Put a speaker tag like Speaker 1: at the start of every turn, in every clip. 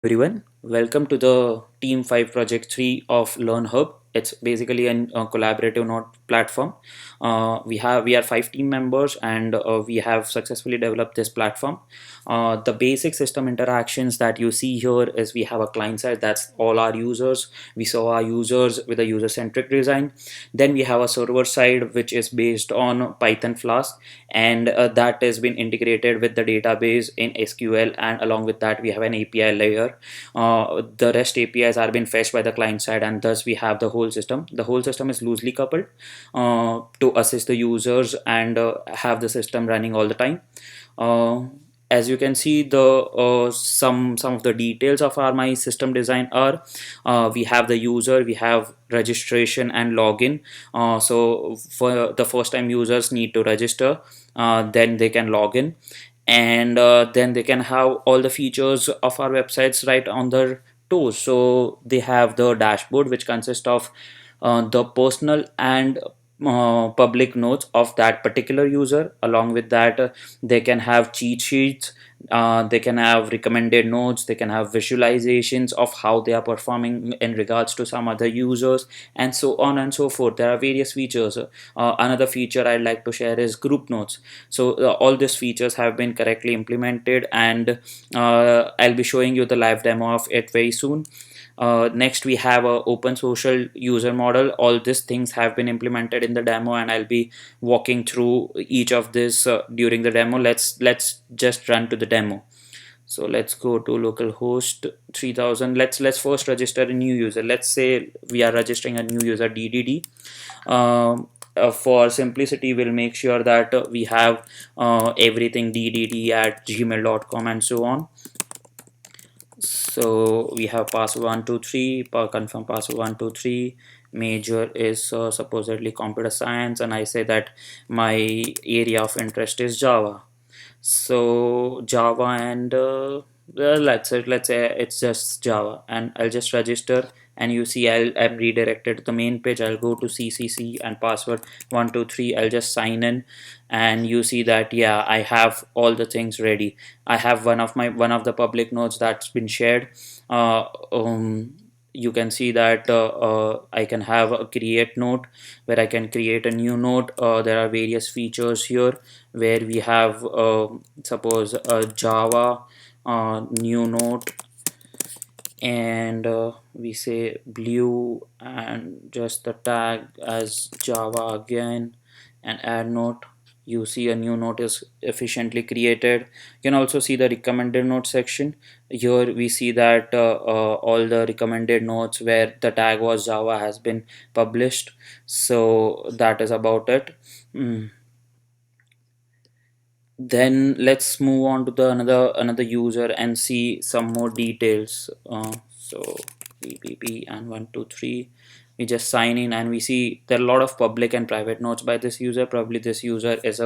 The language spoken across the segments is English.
Speaker 1: Everyone. Welcome to the Team 5 Project 3 of Learn Hub. It's basically a collaborative node platform. We are 5 team members, and we have successfully developed this platform. The basic system interactions that you see here is we have a client side, that's all our users. We saw our users with a user centric design. Then we have a server side which is based on Python Flask, and that has been integrated with the database in SQL, and along with that we have an API layer. The REST APIs are being fetched by the client side, and thus we have the whole system. The whole system is loosely coupled to assist the users and have the system running all the time. uh, as you can see, the some of the details of our my system design are, we have the user, we have registration and login. So for the first time users need to register, then they can log in, and then they can have all the features of our websites right on their toes. So they have the dashboard, which consists of the personal and public notes of that particular user. Along with that, they can have cheat sheets, they can have recommended notes, they can have visualizations of how they are performing in regards to some other users, and so on and so forth. There are various features. Another feature I'd like to share is group notes. So all these features have been correctly implemented, and I'll be showing you the live demo of it very soon. Next, we have a open social user model. All these things have been implemented in the demo, and I'll be walking through each of this during the demo. Let's just run to the demo. So let's go to localhost 3000. Let's first register a new user. Let's say we are registering a new user, DDD. For simplicity, we'll make sure that we have everything ddd@gmail.com and so on. So we have password 123, confirm password 123. Major is supposedly computer science, and I say that my area of interest is Java. So Java, and well, let's say it's just Java, and I'll just register. And you see, I'm redirected to the main page. I'll go to CCC and password 123. I'll just sign in, and you see that, yeah, I have all the things ready. I have one of the public nodes that's been shared. uh, you can see that I can have a create node where I can create a new node. There are various features here where we have, suppose, a Java new node, and we say blue, and just the tag as Java again, and add note. You see a new note is efficiently created. You can also see the recommended note section. Here we see that all the recommended notes where the tag was Java has been published. So that is about it. Mm. Then let's move on to the another user and see some more details. So PPP and 123, we just sign in, and we see there are a lot of public and private notes by this user. Probably this user is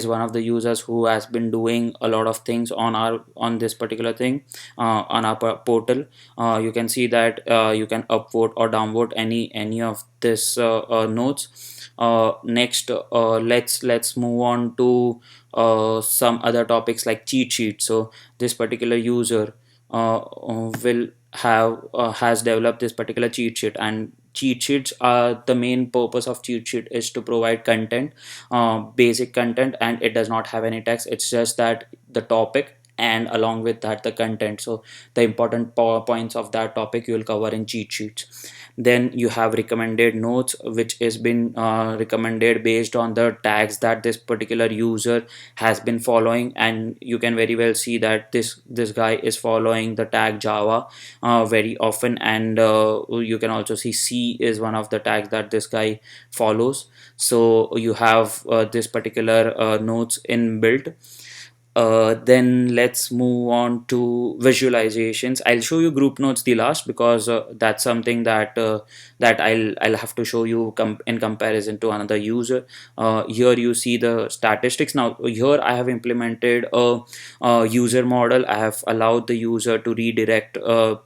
Speaker 1: one of the users who has been doing a lot of things on this particular thing, on our portal. You can see that you can upvote or downvote any of this notes. Next, let's move on to some other topics like cheat sheet. So this particular user will have has developed this particular cheat sheet, and cheat sheets are the main purpose of cheat sheet is to provide content, basic content, and it does not have any text. It's just that the topic, and along with that the content. So the important points of that topic you will cover in cheat sheets. Then you have recommended notes, which has been recommended based on the tags that this particular user has been following, and you can very well see that this guy is following the tag Java very often. And you can also see C is one of the tags that this guy follows. So you have this particular notes inbuilt. Then let's move on to visualizations. I'll show you group notes the last, because that's something that I'll have to show you in comparison to another user. Here you see the statistics. Now here I have implemented a user model. I have allowed the user to redirect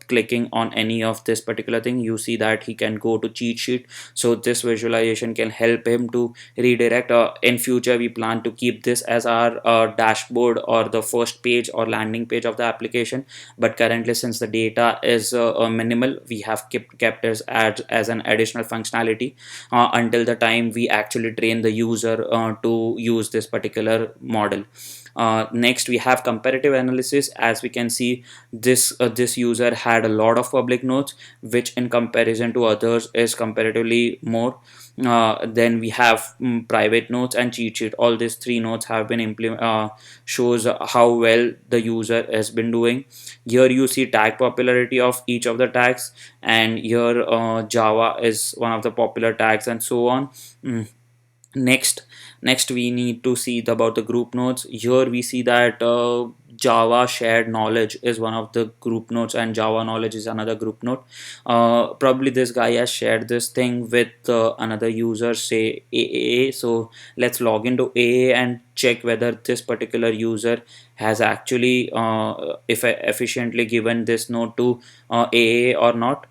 Speaker 1: clicking on any of this particular thing. You see that he can go to cheat sheet. So this visualization can help him to redirect. In future we plan to keep this as our dashboard or the first page or landing page of the application. But currently, since the data is minimal, we have kept as an additional functionality until the time we actually train the user to use this particular model. Next, we have comparative analysis. As we can see, this user had a lot of public nodes, which in comparison to others is comparatively more. Then we have private nodes and cheat sheet. All these three nodes have been shows how well the user has been doing. Here you see tag popularity of each of the tags, and here Java is one of the popular tags, and so on. Mm. Next we need to see about the group nodes. Here we see that Java shared knowledge is one of the group nodes, and Java knowledge is another group node. Probably this guy has shared this thing with another user, say AAA. So let's log into AA and check whether this particular user has actually if efficiently given this node to AA or not.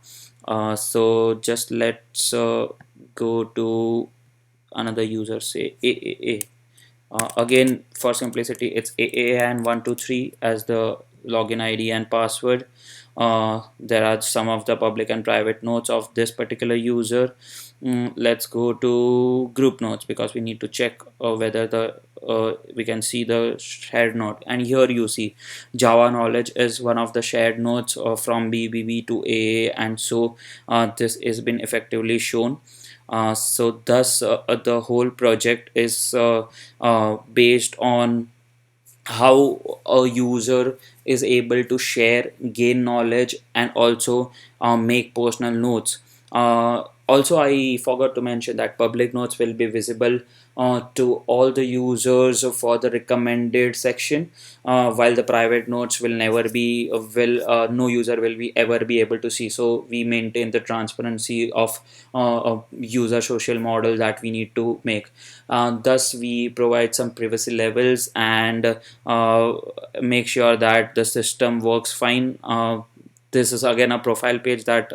Speaker 1: So just let's go to another user, say AAA. Again, for simplicity, it's AAA and 123 as the login ID and password. There are some of the public and private nodes of this particular user. Let's go to group nodes because we need to check whether the we can see the shared node. And here you see Java knowledge is one of the shared nodes from BBB to AA, and so this has been effectively shown. So thus the whole project is based on how a user is able to share, gain knowledge, and also make personal notes. Also, I forgot to mention that public notes will be visible to all the users for the recommended section, while the private notes will never be will no user will be ever be able to see. So we maintain the transparency of user social model that we need to make. Thus, we provide some privacy levels and make sure that the system works fine. This is again a profile page that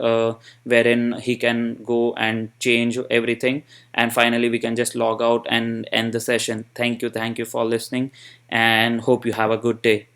Speaker 1: wherein he can go and change everything, and finally we can just log out and end the session. Thank you for listening, and hope you have a good day.